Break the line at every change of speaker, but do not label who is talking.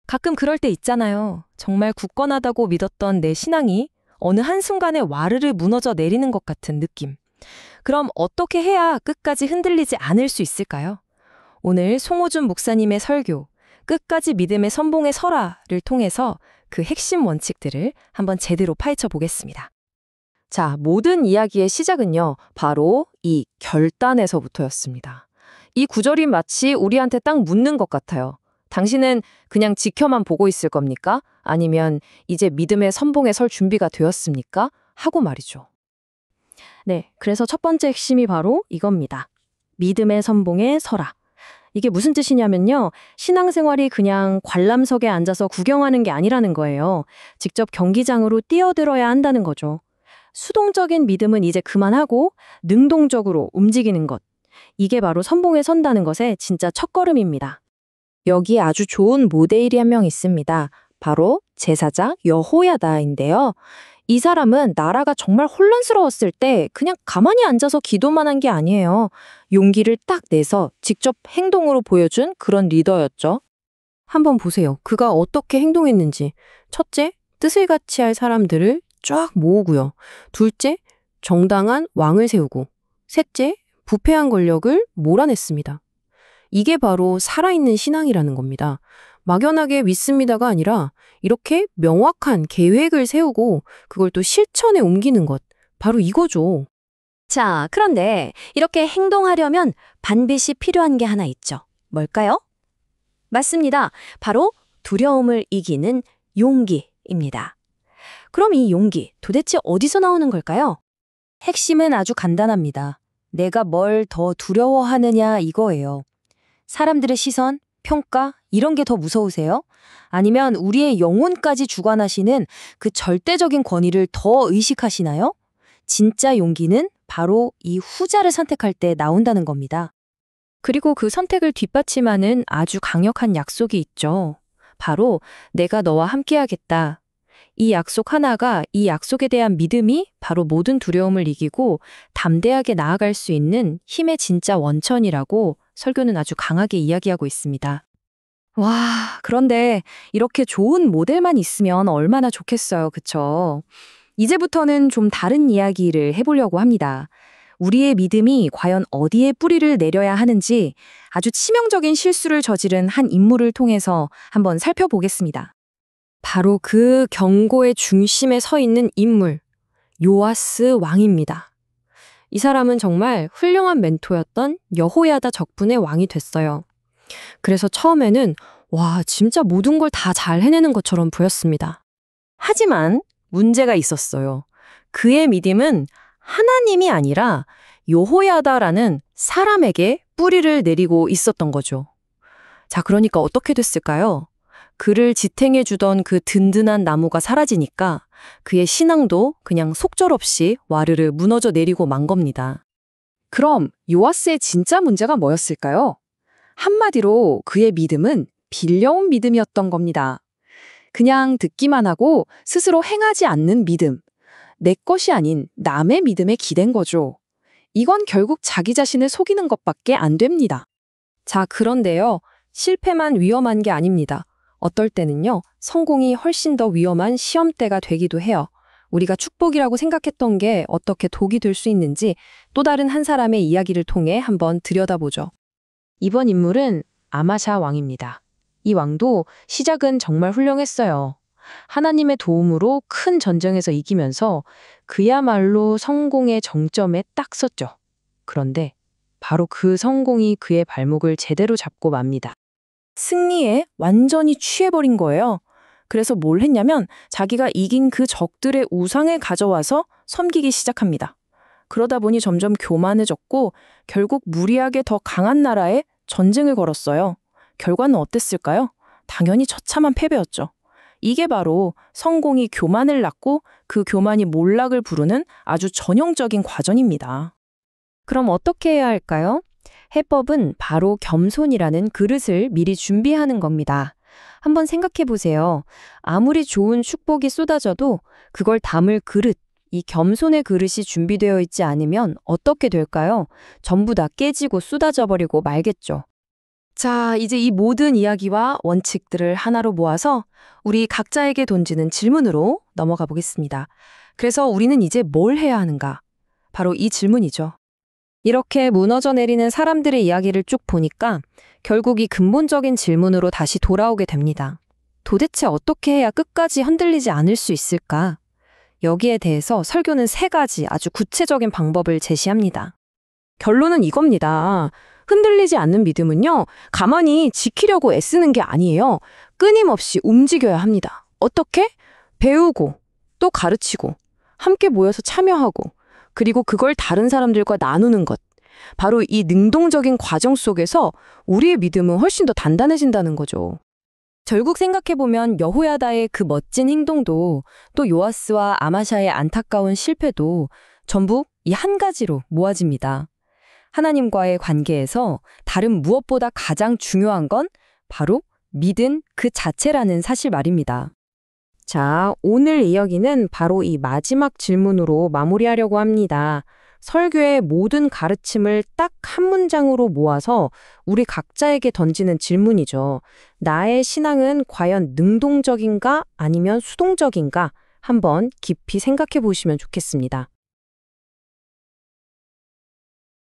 가끔 그럴 때 있잖아요. 정말 굳건하다고 믿었던 내 신앙이 어느 한순간에 와르르 무너져 내리는 것 같은 느낌. 그럼 어떻게 해야 끝까지 흔들리지 않을 수 있을까요? 오늘 송호준 목사님의 설교, 끝까지 믿음의 선봉에 서라를 통해서 그 핵심 원칙들을 한번 제대로 파헤쳐 보겠습니다. 자, 모든 이야기의 시작은요, 바로 이 결단에서부터였습니다. 이 구절이 마치 우리한테 딱 묻는 것 같아요. 당신은 그냥 지켜만 보고 있을 겁니까? 아니면 이제 믿음의 선봉에 설 준비가 되었습니까? 하고 말이죠. 네, 그래서 첫 번째 핵심이 바로 이겁니다. 믿음의 선봉에 서라. 이게 무슨 뜻이냐면요. 신앙생활이 그냥 관람석에 앉아서 구경하는 게 아니라는 거예요. 직접 경기장으로 뛰어들어야 한다는 거죠. 수동적인 믿음은 이제 그만하고 능동적으로 움직이는 것. 이게 바로 선봉에 선다는 것의 진짜 첫걸음입니다. 여기 아주 좋은 모델이 한 명 있습니다. 바로 제사장 여호야다인데요. 이 사람은 나라가 정말 혼란스러웠을 때 그냥 가만히 앉아서 기도만 한 게 아니에요. 용기를 딱 내서 직접 행동으로 보여준 그런 리더였죠. 한번 보세요. 그가 어떻게 행동했는지. 첫째, 뜻을 같이 할 사람들을 쫙 모으고요. 둘째, 정당한 왕을 세우고. 셋째, 부패한 권력을 몰아냈습니다. 이게 바로 살아있는 신앙이라는 겁니다. 막연하게 믿습니다가 아니라 이렇게 명확한 계획을 세우고 그걸 또 실천에 옮기는 것. 바로 이거죠. 자, 그런데 이렇게 행동하려면 반드시 필요한 게 하나 있죠. 뭘까요? 맞습니다. 바로 두려움을 이기는 용기입니다. 그럼 이 용기 도대체 어디서 나오는 걸까요? 핵심은 아주 간단합니다. 내가 뭘 더 두려워하느냐 이거예요. 사람들의 시선, 평가 이런 게 더 무서우세요? 아니면 우리의 영혼까지 주관하시는 그 절대적인 권위를 더 의식하시나요? 진짜 용기는 바로 이 후자를 선택할 때 나온다는 겁니다. 그리고 그 선택을 뒷받침하는 아주 강력한 약속이 있죠. 바로 내가 너와 함께하겠다. 이 약속 하나가 이 약속에 대한 믿음이 바로 모든 두려움을 이기고 담대하게 나아갈 수 있는 힘의 진짜 원천이라고 설교는 아주 강하게 이야기하고 있습니다. 와, 그런데 이렇게 좋은 모델만 있으면 얼마나 좋겠어요, 그쵸? 이제부터는 좀 다른 이야기를 해보려고 합니다. 우리의 믿음이 과연 어디에 뿌리를 내려야 하는지 아주 치명적인 실수를 저지른 한 인물을 통해서 한번 살펴보겠습니다. 바로 그 경고의 중심에 서 있는 인물, 요아스 왕입니다. 이 사람은 정말 훌륭한 멘토였던 여호야다 적분의 왕이 됐어요. 그래서 처음에는 와, 진짜 모든 걸 다 잘 해내는 것처럼 보였습니다. 하지만 문제가 있었어요. 그의 믿음은 하나님이 아니라 여호야다라는 사람에게 뿌리를 내리고 있었던 거죠. 자, 그러니까 어떻게 됐을까요? 그를 지탱해 주던 그 든든한 나무가 사라지니까 그의 신앙도 그냥 속절없이 와르르 무너져 내리고 만 겁니다. 그럼 요아스의 진짜 문제가 뭐였을까요? 한마디로 그의 믿음은 빌려온 믿음이었던 겁니다. 그냥 듣기만 하고 스스로 행하지 않는 믿음. 내 것이 아닌 남의 믿음에 기댄 거죠. 이건 결국 자기 자신을 속이는 것밖에 안 됩니다. 자, 그런데요. 실패만 위험한 게 아닙니다. 어떨 때는요, 성공이 훨씬 더 위험한 시험대가 되기도 해요. 우리가 축복이라고 생각했던 게 어떻게 독이 될 수 있는지 또 다른 한 사람의 이야기를 통해 한번 들여다보죠. 이번 인물은 아마샤 왕입니다. 이 왕도 시작은 정말 훌륭했어요. 하나님의 도움으로 큰 전쟁에서 이기면서 그야말로 성공의 정점에 딱 섰죠. 그런데 바로 그 성공이 그의 발목을 제대로 잡고 맙니다. 승리에 완전히 취해버린 거예요. 그래서 뭘 했냐면 자기가 이긴 그 적들의 우상을 가져와서 섬기기 시작합니다. 그러다 보니 점점 교만해졌고 결국 무리하게 더 강한 나라에 전쟁을 걸었어요. 결과는 어땠을까요? 당연히 처참한 패배였죠. 이게 바로 성공이 교만을 낳고 그 교만이 몰락을 부르는 아주 전형적인 과정입니다. 그럼 어떻게 해야 할까요? 해법은 바로 겸손이라는 그릇을 미리 준비하는 겁니다. 한번 생각해 보세요. 아무리 좋은 축복이 쏟아져도 그걸 담을 그릇, 이 겸손의 그릇이 준비되어 있지 않으면 어떻게 될까요? 전부 다 깨지고 쏟아져 버리고 말겠죠. 자, 이제 이 모든 이야기와 원칙들을 하나로 모아서 우리 각자에게 던지는 질문으로 넘어가 보겠습니다. 그래서 우리는 이제 뭘 해야 하는가? 바로 이 질문이죠. 이렇게 무너져 내리는 사람들의 이야기를 쭉 보니까 결국 이 근본적인 질문으로 다시 돌아오게 됩니다. 도대체 어떻게 해야 끝까지 흔들리지 않을 수 있을까? 여기에 대해서 설교는 3가지 아주 구체적인 방법을 제시합니다. 결론은 이겁니다. 흔들리지 않는 믿음은요, 가만히 지키려고 애쓰는 게 아니에요. 끊임없이 움직여야 합니다. 어떻게? 배우고, 또 가르치고, 함께 모여서 참여하고, 그리고 그걸 다른 사람들과 나누는 것. 바로 이 능동적인 과정 속에서 우리의 믿음은 훨씬 더 단단해진다는 거죠. 결국 생각해보면 여호야다의 그 멋진 행동도 또 요아스와 아마샤의 안타까운 실패도 전부 이 한 가지로 모아집니다. 하나님과의 관계에서 다른 무엇보다 가장 중요한 건 바로 믿음 그 자체라는 사실 말입니다. 자, 오늘 이야기는 바로 이 마지막 질문으로 마무리하려고 합니다. 설교의 모든 가르침을 딱 한 문장으로 모아서 우리 각자에게 던지는 질문이죠. 나의 신앙은 과연 능동적인가 아니면 수동적인가? 한번 깊이 생각해 보시면 좋겠습니다.